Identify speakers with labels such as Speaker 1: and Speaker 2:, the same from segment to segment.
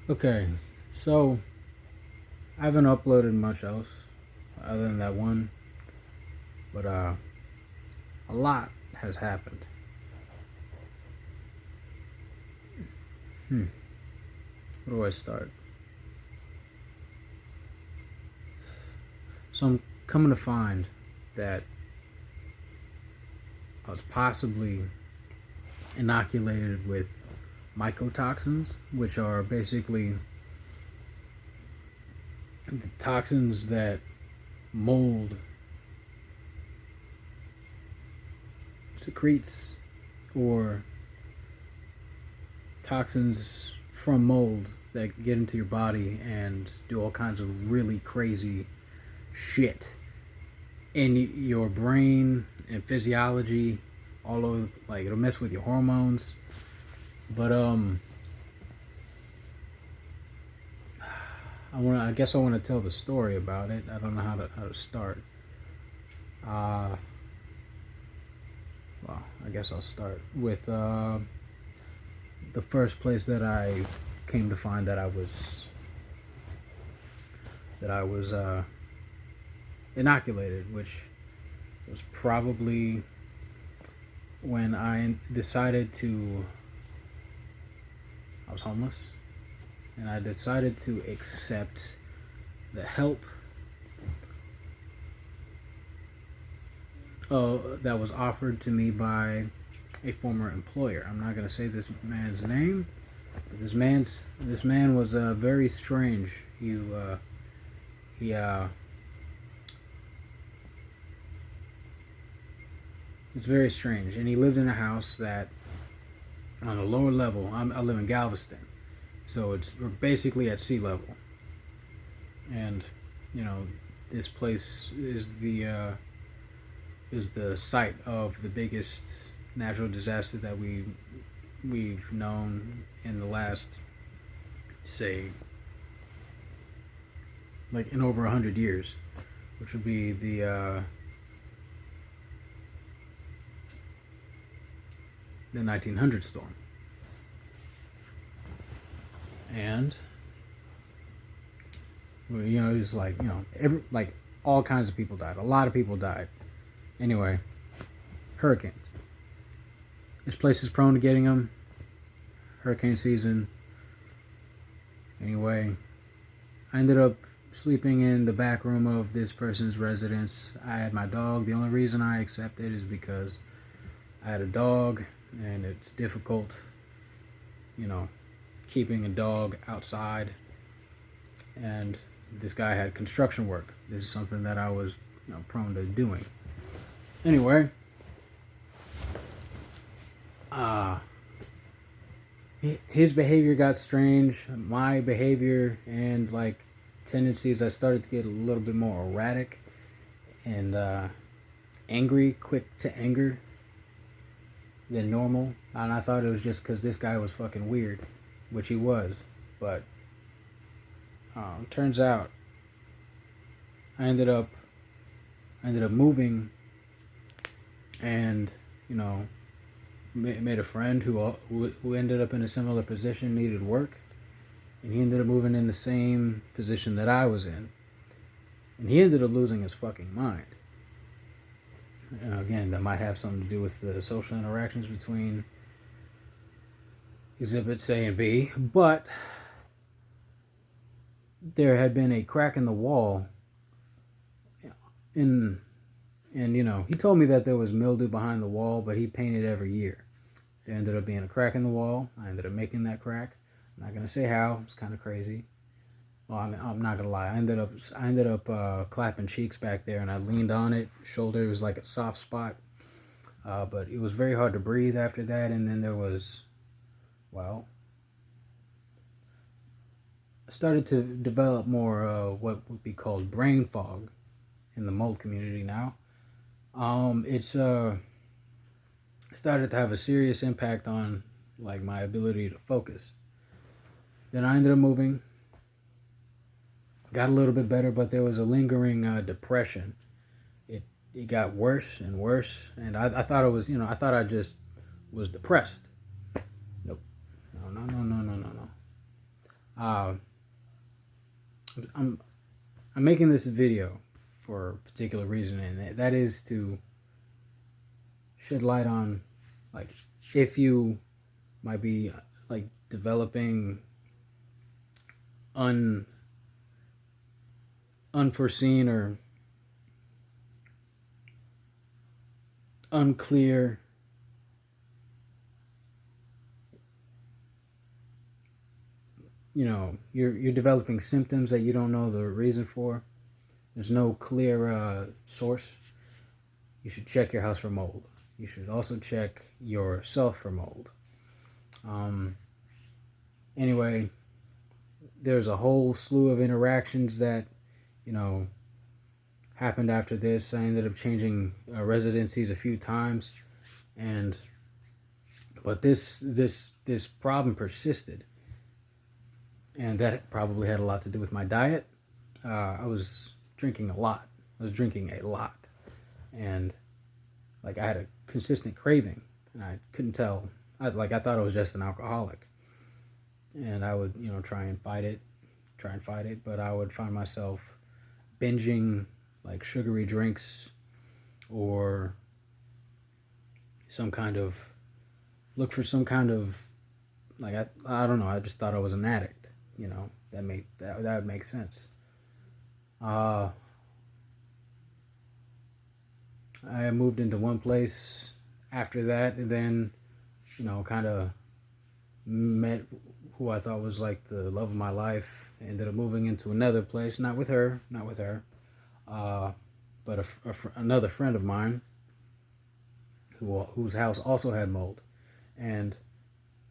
Speaker 1: Okay, so I haven't uploaded much else other than that one, but a lot has happened. Hmm, where do I start? So I'm coming to find that I was possibly inoculated with mycotoxins, which are basically the toxins that mold secretes, or toxins from mold that get into your body and do all kinds of really crazy shit in your brain and physiology, all over. Like, it'll mess with your hormones. But I guess I want to tell the story about it. I don't know how to start. uh well, I guess I'll start with the first place that I came to find that I was inoculated, which was probably when I was homeless, and I decided to accept the help that was offered to me by a former employer. I'm not gonna say this man's name, but this man was very strange. He it's very strange, and he lived in a house that on a lower level. I live in Galveston, so we're basically at sea level, and you know this place is the site of the biggest natural disaster that we've known in the last, say, like in over 100 years, which would be the 1900 storm. And well, it was like, like all kinds of people died. A lot of people died. Anyway, hurricanes. This place is prone to getting them. Hurricane season. Anyway, I ended up sleeping in the back room of this person's residence. I had my dog. The only reason I accepted is because I had a dog, and it's difficult, you know, keeping a dog outside. And this guy had construction work. This is something that I was, prone to doing. Anyway, uh, his behavior got strange. My behavior and like tendencies, I started to get a little bit more erratic and angry, quick to anger than normal. And I thought it was just because this guy was fucking weird, which he was. But turns out I ended up moving, and made a friend who ended up in a similar position, needed work, and he ended up moving in the same position that I was in, and he ended up losing his fucking mind. Again, that might have something to do with the social interactions between exhibits A and B, but there had been a crack in the wall in and he told me that there was mildew behind the wall, but he painted every year. There ended up being a crack in the wall. I ended up making that crack. I'm not gonna say how. It's kind of crazy. Well, I'm not gonna lie. I ended up clapping cheeks back there, and I leaned on it. Shoulder was like a soft spot, but it was very hard to breathe after that. And then there was, well, I started to develop more what would be called brain fog in the mold community now. It's started to have a serious impact on like my ability to focus. Then I ended up moving, got a little bit better, but there was a lingering depression. It it got worse and worse, and I thought it was, I thought I just was depressed. Nope. No, no, no, no, no, no, no. Uh, I'm I'm making this video for a particular reason, and that is to shed light on, like, if you might be like developing un unforeseen or unclear you're developing symptoms that you don't know the reason for. There's no clear source. You should check your house for mold. You should also check yourself for mold. um, anyway, there's a whole slew of interactions that you know happened after this. I ended up changing residencies a few times, and but this problem persisted, and that probably had a lot to do with my diet. I was drinking a lot. I was drinking a lot, and like I had a consistent craving, and I couldn't tell. I thought I was just an alcoholic, and I would try and fight it, but I would find myself binging like sugary drinks or some kind of look for some kind of like I don't know. I just thought I was an addict. That would make sense. Uh, I moved into one place after that, and then kind of met who I thought was like the love of my life. Ended up moving into another place, not with her, uh, but another friend of mine whose house also had mold, and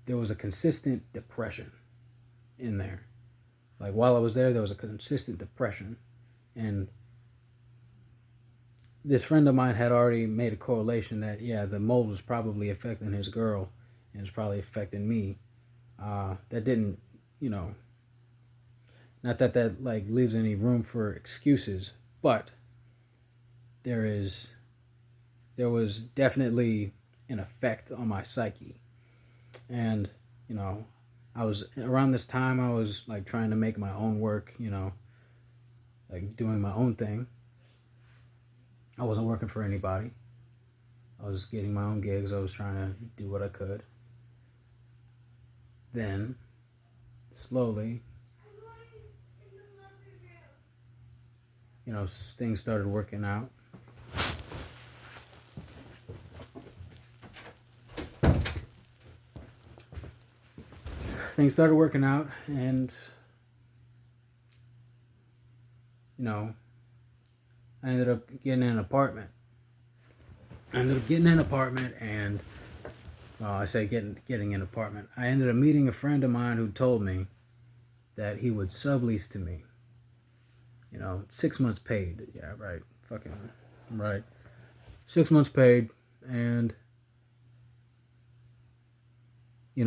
Speaker 1: there was a consistent depression in there. Like while I was there was a consistent depression, and this friend of mine had already made a correlation that the mold was probably affecting his girl, and it's probably affecting me. That didn't, you know, not that like leaves any room for excuses, but there is there was definitely an effect on my psyche, and you know, I was around this time I was like trying to make my own work, like doing my own thing. I wasn't working for anybody. I was getting my own gigs. I was trying to do what I could. Then, slowly, things started working out. Things started working out, and I ended up getting an apartment. And I say getting an apartment. I ended up meeting a friend of mine who told me that he would sublease to me. 6 months paid. Yeah, right. Fucking right. 6 months paid, and I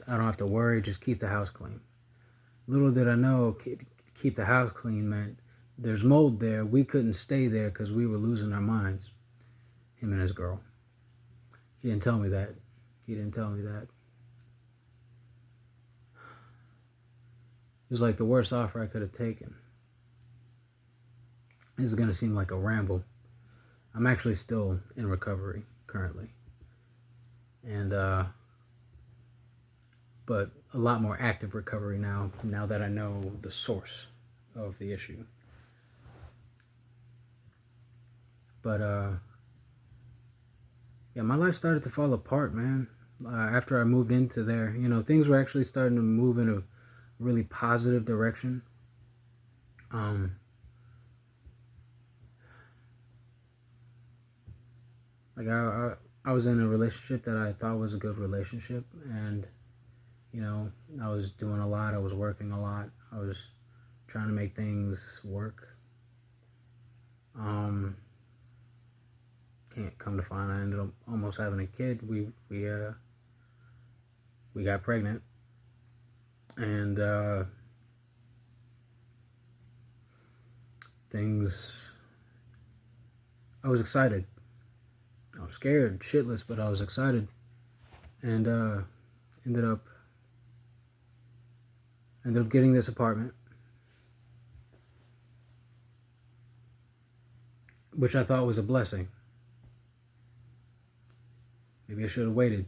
Speaker 1: don't have to worry. Just keep the house clean. Little did I know, keep the house clean meant there's mold there. We couldn't stay there because we were losing our minds. Him and his girl. He didn't tell me that. It was like the worst offer I could have taken. This is gonna seem like a ramble. I'm actually still in recovery currently, and but a lot more active recovery now that I know the source of the issue. But yeah, my life started to fall apart, man. After I moved into there, things were actually starting to move in a really positive direction. Um, like I was in a relationship that I thought was a good relationship, and I was doing a lot. I was working a lot. I was trying to make things work. Can't come to find I ended up almost having a kid. We got pregnant, and things. I was excited. I was scared shitless, but I was excited, and ended up I ended up getting this apartment, which I thought was a blessing. Maybe I should have waited.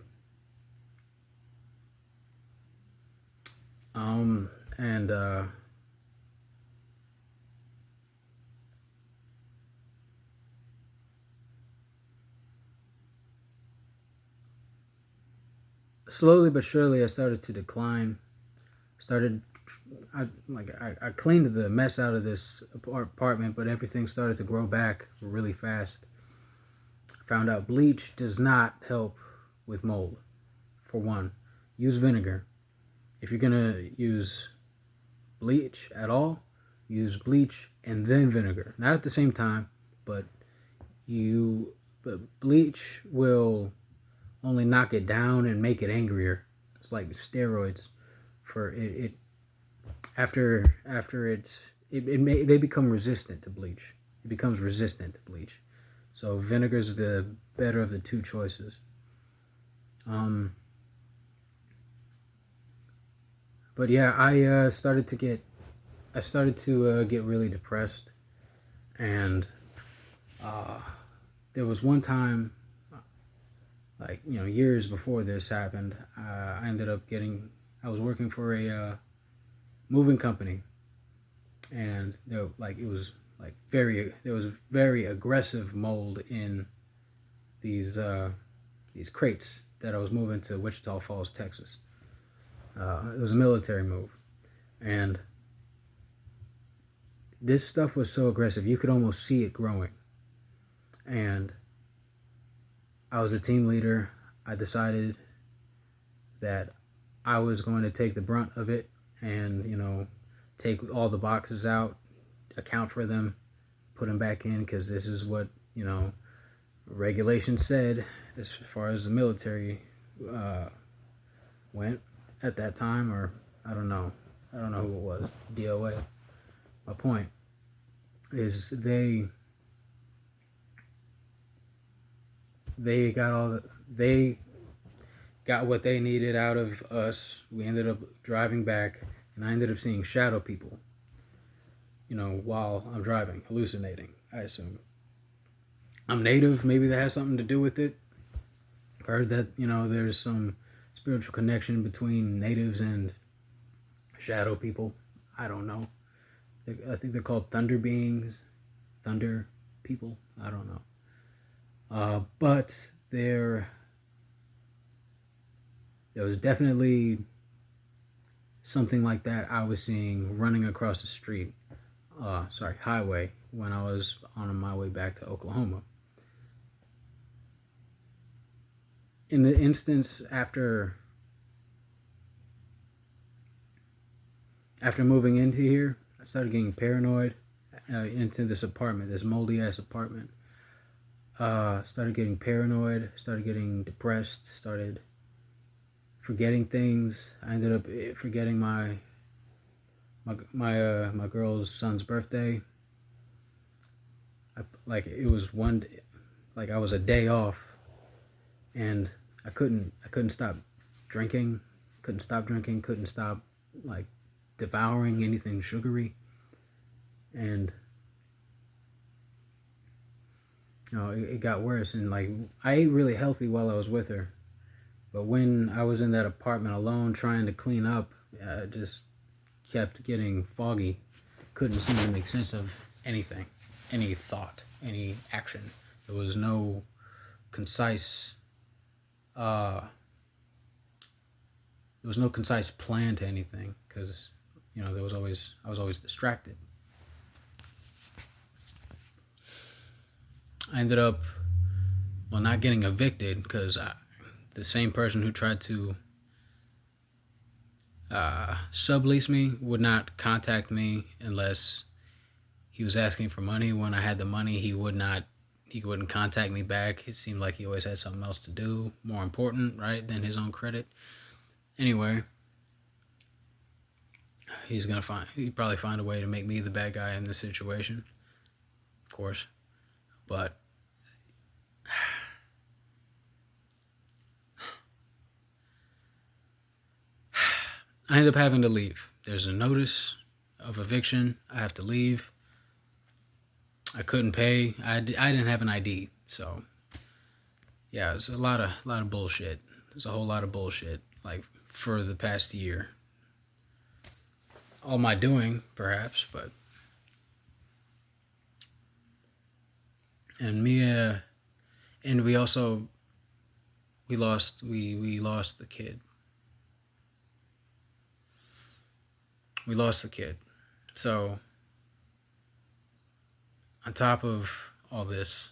Speaker 1: And slowly but surely, I started to decline. I cleaned the mess out of this apartment, but everything started to grow back really fast. I found out bleach does not help with mold. For one, use vinegar. If you're gonna use bleach at all, use bleach and then vinegar. Not at the same time, but bleach will only knock it down and make it angrier. It's like steroids for it. They become resistant to bleach. It becomes resistant to bleach. So vinegar is the better of the two choices. But yeah, I started to get really depressed, and there was one time, like years before this happened, I ended up getting. I was working for a moving company, and there was very aggressive mold in these crates that I was moving to Wichita Falls, Texas. It was a military move, and this stuff was so aggressive you could almost see it growing. And I was a team leader. I decided that I was going to take the brunt of it and take all the boxes out, account for them, put them back in, because this is what regulations said as far as the military went at that time. Or I don't know who it was, DOA. My point is they got what they needed out of us. We ended up driving back, and I ended up seeing shadow people, while I'm driving, hallucinating, I assume. I'm native, maybe that has something to do with it. I've heard that, there's some spiritual connection between natives and shadow people. I don't know. I think they're called thunder beings, thunder people. I don't know. But there was definitely something like that I was seeing running across the street, highway, when I was on my way back to Oklahoma. In the instance after moving into here, I started getting paranoid into this apartment, this moldy ass apartment. Started getting paranoid, started getting depressed, started forgetting things. I ended up forgetting my girl's son's birthday. It was one day, I was a day off, and I couldn't stop drinking. Couldn't stop devouring anything sugary, and it got worse. And I ate really healthy while I was with her, but when I was in that apartment alone trying to clean up, I just kept getting foggy. Couldn't seem to make sense of anything, any thought, any action. There was no concise plan to anything, because I was always distracted. I ended up not getting evicted, because the same person who tried to sublease me would not contact me unless he was asking for money. When I had the money, he wouldn't contact me back. It seemed like he always had something else to do, more important, right, than his own credit. Anyway, he'd probably find a way to make me the bad guy in this situation, of course. But I ended up having to leave. there's a notice of eviction. I have to leave. I couldn't pay. I didn't have an ID, so yeah, it's a lot of bullshit. There's a whole lot of bullshit, like for the past year. All my doing, perhaps, but and Mia, and we also we lost the kid. We lost the kid. So on top of all this,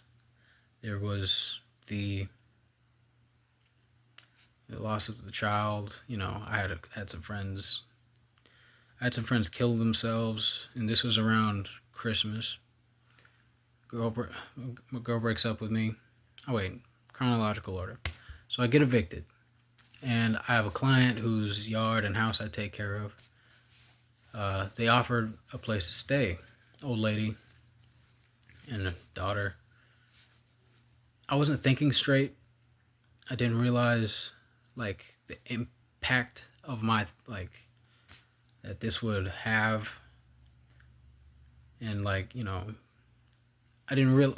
Speaker 1: there was the loss of the child. You know, I had some friends. I had some friends kill themselves, and this was around Christmas. Girl breaks up with me. Oh wait, chronological order. So I get evicted, and I have a client whose yard and house I take care of. They offered a place to stay. Old lady and a daughter. I wasn't thinking straight. I didn't realize like the impact of my that this would have, and I didn't real.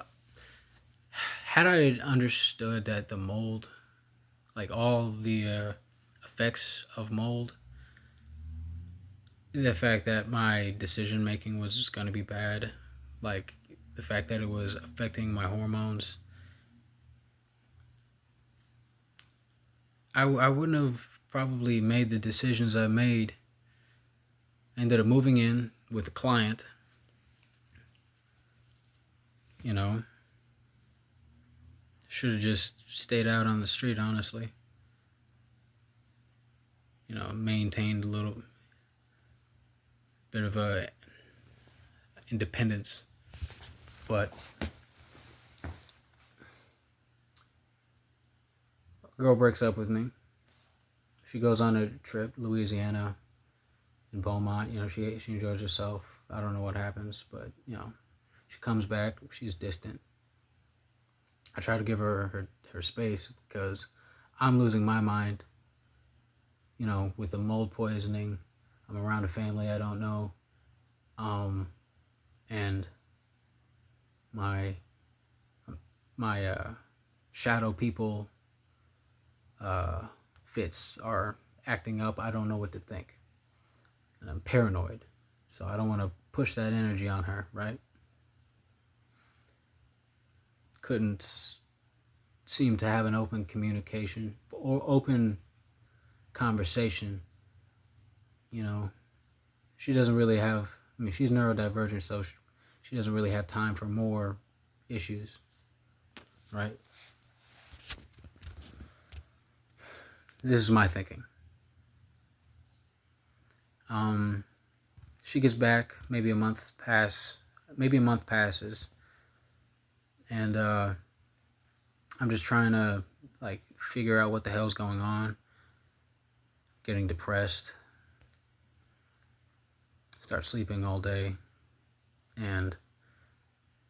Speaker 1: Had I understood that the mold, like all the effects of mold, the fact that my decision making was just going to be bad, like the fact that it was affecting my hormones, I wouldn't have probably made the decisions I made. I ended up moving in with a client, you know. Should have just stayed out on the street, honestly. You know, maintained a little bit of a independence. But girl breaks up with me. She goes on a trip, Louisiana, in Beaumont. You know, she enjoys herself. I don't know what happens, but you know, she comes back. She's distant. I try to give her space because I'm losing my mind. You know, with the mold poisoning, I'm around a family I don't know, and my shadow people fits are acting up. I don't know what to think, and I'm paranoid, so I don't want to push that energy on her, right? Couldn't seem to have an open communication or open conversation. You know, she doesn't really have, I mean, she's neurodivergent, so she doesn't really have time for more issues, right? This is my thinking. She gets back, maybe a month passes, and I'm just trying to like figure out what the hell's going on. Getting depressed, start sleeping all day, and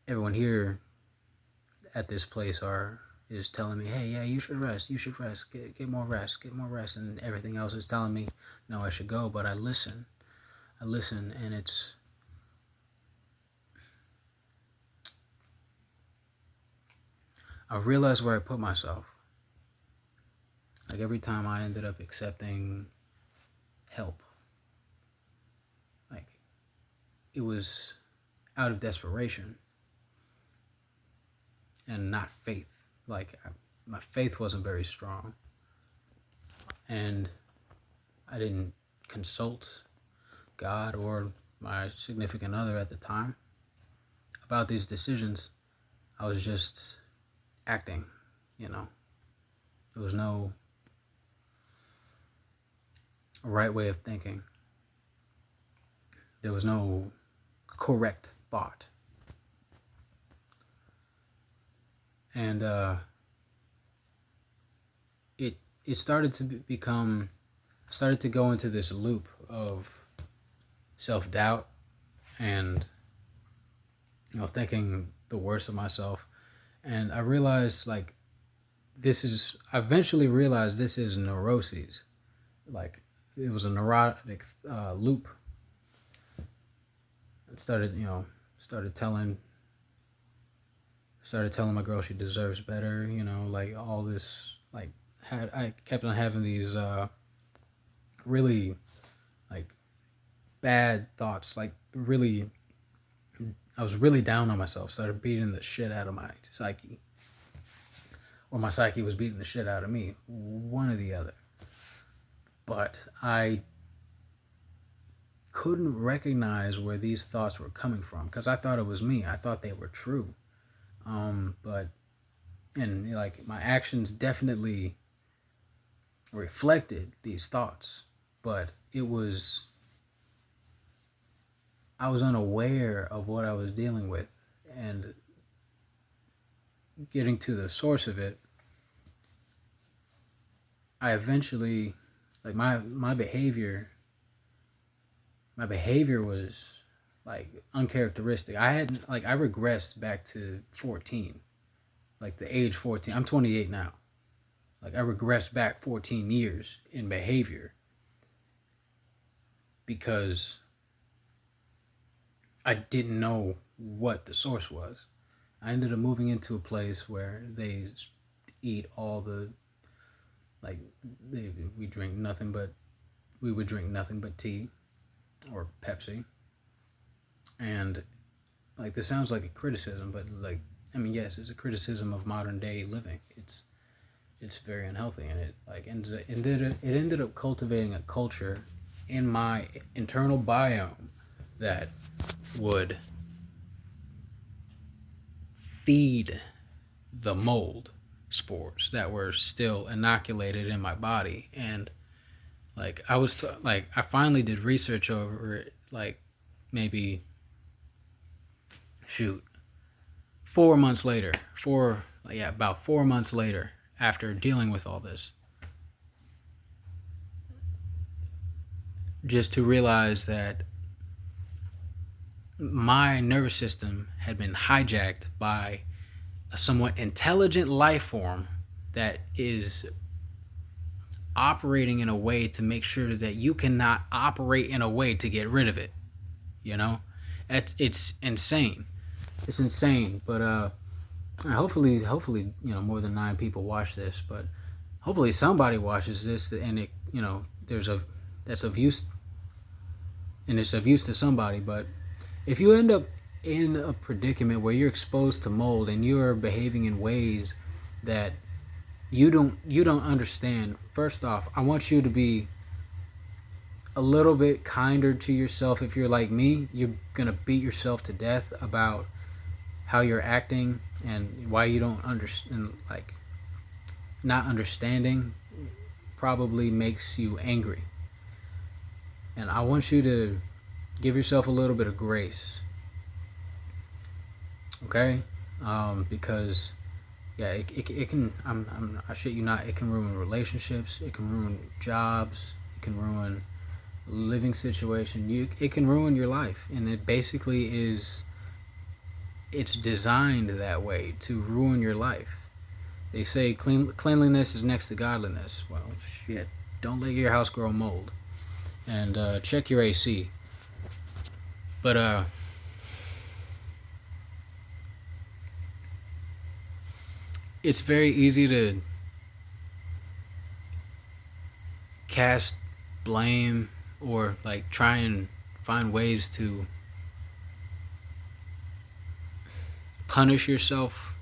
Speaker 1: everyone here at this place is telling me, hey, yeah, you should rest, get more rest, and everything else is telling me, no, I should go, but I listen, and I realized where I put myself. Like every time I ended up accepting help, like it was out of desperation and not faith. Like my faith wasn't very strong, and I didn't consult God or my significant other at the time about these decisions. I was just acting, you know. There was no right way of thinking. There was no correct thought. And it started to started to go into this loop of self-doubt and, you know, thinking the worst of myself. And I realized I eventually realized this is neuroses. Like it was a neurotic loop. It started, started telling my girl she deserves better, like all this, like I kept on having these really like bad thoughts, like really, I was really down on myself, started beating the shit out of my psyche, or my psyche was beating the shit out of me, one or the other. But I couldn't recognize where these thoughts were coming from because I thought it was me. I thought they were true. But and like my actions definitely reflected these thoughts, but I was unaware of what I was dealing with, and getting to the source of it, I eventually, like my behavior was like uncharacteristic. I regressed back to 14, like the age 14. I'm 28 now. Like I regressed back 14 years in behavior because I didn't know what the source was. I ended up moving into a place where they eat all the, like, we would drink nothing but tea or Pepsi. And like, this sounds like a criticism, but like, I mean, yes, it's a criticism of modern day living. It's very unhealthy, and it ended up cultivating a culture in my internal biome that would feed the mold spores that were still inoculated in my body. And like I finally did research over it, like maybe shoot 4 months later, about 4 months later, after dealing with all this, just to realize that my nervous system had been hijacked by a somewhat intelligent life form that is operating in a way to make sure that you cannot operate in a way to get rid of it. It's insane. It's insane. But hopefully, more than 9 people watch this. But hopefully, somebody watches this, and it, that's of use, and it's of use to somebody. But if you end up in a predicament where you're exposed to mold and you're behaving in ways that you don't understand, first off, I want you to be a little bit kinder to yourself. If you're like me, you're gonna beat yourself to death about how you're acting and why you don't understand. Like, not understanding probably makes you angry, and I want you to give yourself a little bit of grace, okay? Because it can, I shit you not, it can ruin relationships, it can ruin jobs, it can ruin living situation. It can ruin your life, and it basically is. It's designed that way to ruin your life. They say cleanliness is next to godliness. Well, shit. Don't let your house grow mold, and check your AC. But it's very easy to cast blame or like try and find ways to punish yourself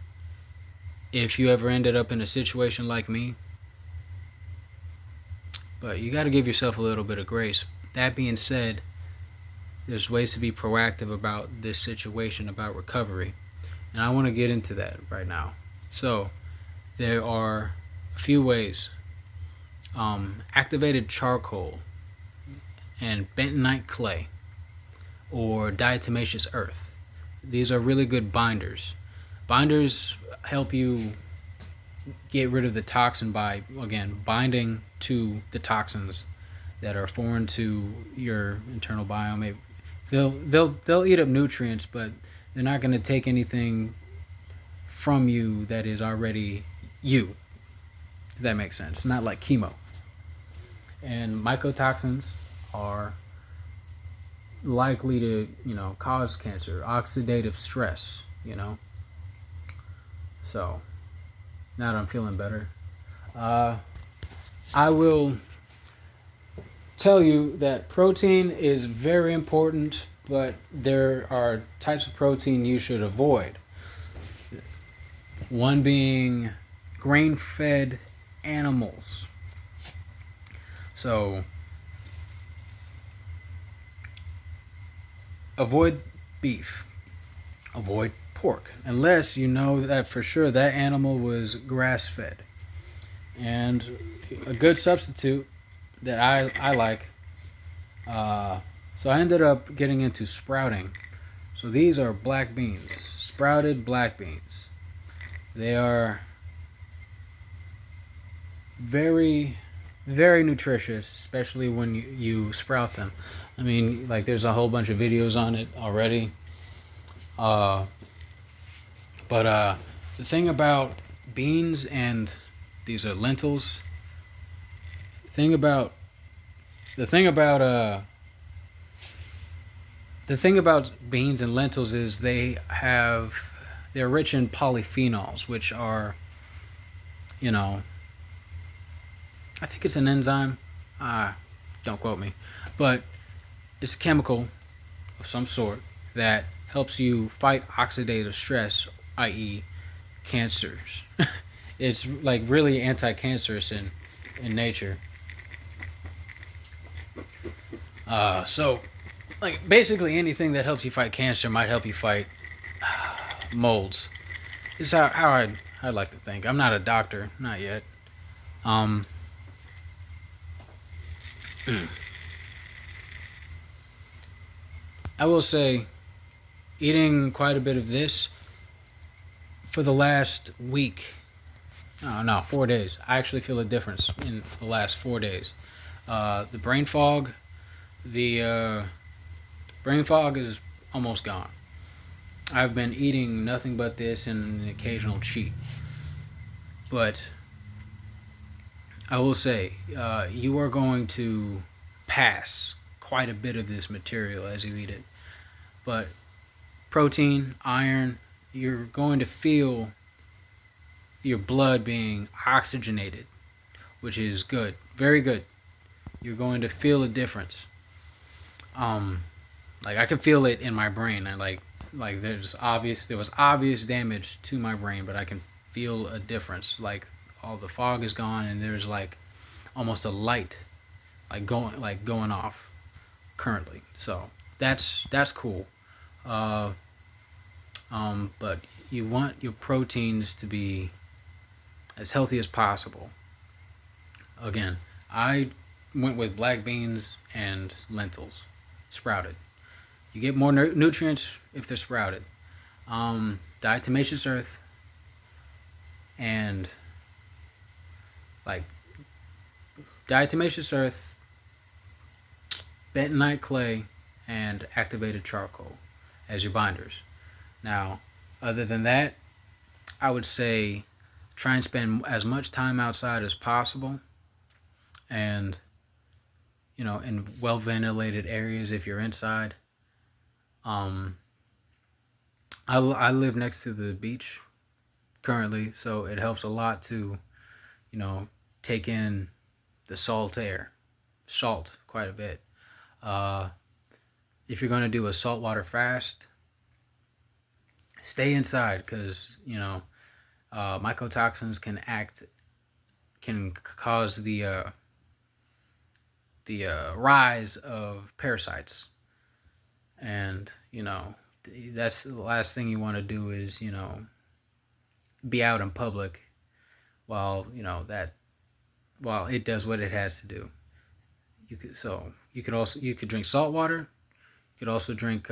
Speaker 1: if you ever ended up in a situation like me. But you got to give yourself a little bit of grace. That being said, there's ways to be proactive about this situation, about recovery, and I want to get into that right now. So there are a few ways. Activated charcoal and bentonite clay or diatomaceous earth. These are really good binders. Binders help you get rid of the toxin by, again, binding to the toxins that are foreign to your internal biome. They'll eat up nutrients, but they're not going to take anything from you that is already you. If that makes sense. Not like chemo. And mycotoxins are likely to, cause cancer, oxidative stress, So now that I'm feeling better, uh, I will tell you that protein is very important, but there are types of protein you should avoid. One being grain fed animals. So avoid beef, avoid pork, unless you know that for sure that animal was grass fed. And a good substitute that I like. So I ended up getting into sprouting. So these are black beans, sprouted black beans. They are very, very nutritious, especially when you sprout them. I mean, like there's a whole bunch of videos on it already. Uh, but the thing about beans and these are lentils. Thing about the thing about the thing about beans and lentils is they're rich in polyphenols, which are, you know, I think it's an enzyme. Don't quote me, but it's a chemical of some sort that helps you fight oxidative stress, i.e., cancers. It's like really anti-cancerous in nature. So like basically anything that helps you fight cancer might help you fight molds. Is how I'd like to think. I'm not a doctor, not yet. Um, I will say, eating quite a bit of this for the last week. Oh no, 4 days. I actually feel a difference in the last 4 days. The the brain fog is almost gone. I've been eating nothing but this and an occasional cheat. But I will say, you are going to pass quite a bit of this material as you eat it. But protein, iron, you're going to feel your blood being oxygenated, which is good, very good. You're going to feel a difference. Um, like I can feel it in my brain. I like there was obvious damage to my brain, but I can feel a difference. Like all the fog is gone, and there's like almost a light, like going off currently. So that's cool. Uh, but you want your proteins to be as healthy as possible. Again, I went with black beans and lentils, sprouted. You get more nutrients if they're sprouted. Diatomaceous earth and like diatomaceous earth, bentonite clay, and activated charcoal as your binders. Now, other than that, I would say try and spend as much time outside as possible and, in well ventilated areas if you're inside. Um, I live next to the beach currently, so it helps a lot to, you know, take in the salt quite a bit. Uh, if you're going to do a saltwater fast, stay inside because, mycotoxins can cause the rise of parasites, and that's the last thing you want to do is be out in public while while it does what it has to do. You could drink salt water. You could also drink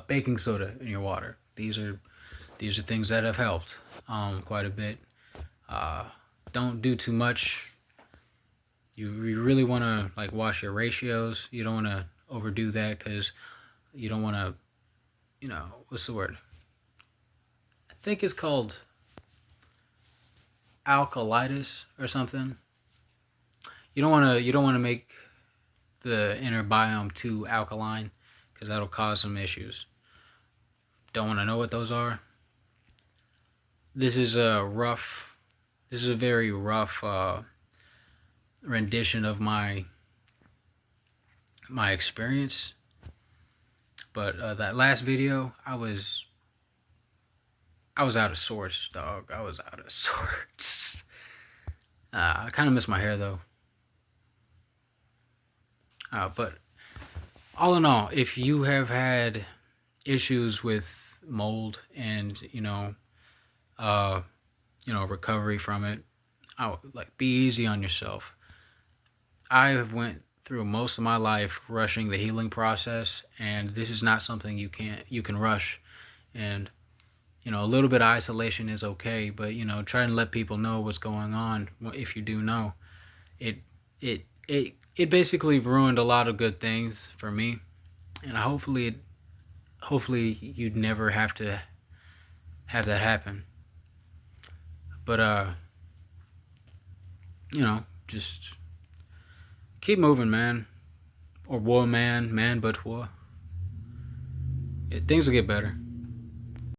Speaker 1: baking soda in your water. These are things that have helped quite a bit. Uh, don't do too much. You really want to like watch your ratios. You don't want to overdo that because you don't want to, what's the word? I think it's called alkalitis or something. You don't want to make the inner biome too alkaline because that'll cause some issues. Don't want to know what those are. This is a rough. This is a very rough rendition of my experience. But that last video, I was out of sorts, dog. I was out of sorts. I kind of miss my hair though. But all in all, if you have had issues with mold and recovery from it, be easy on yourself. I have went through most of my life rushing the healing process, and this is not something you can rush. And a little bit of isolation is okay, but try and let people know what's going on if you do know. It basically ruined a lot of good things for me, and hopefully you'd never have to have that happen. But just keep moving, man. Or woman, man, but what? Things will get better.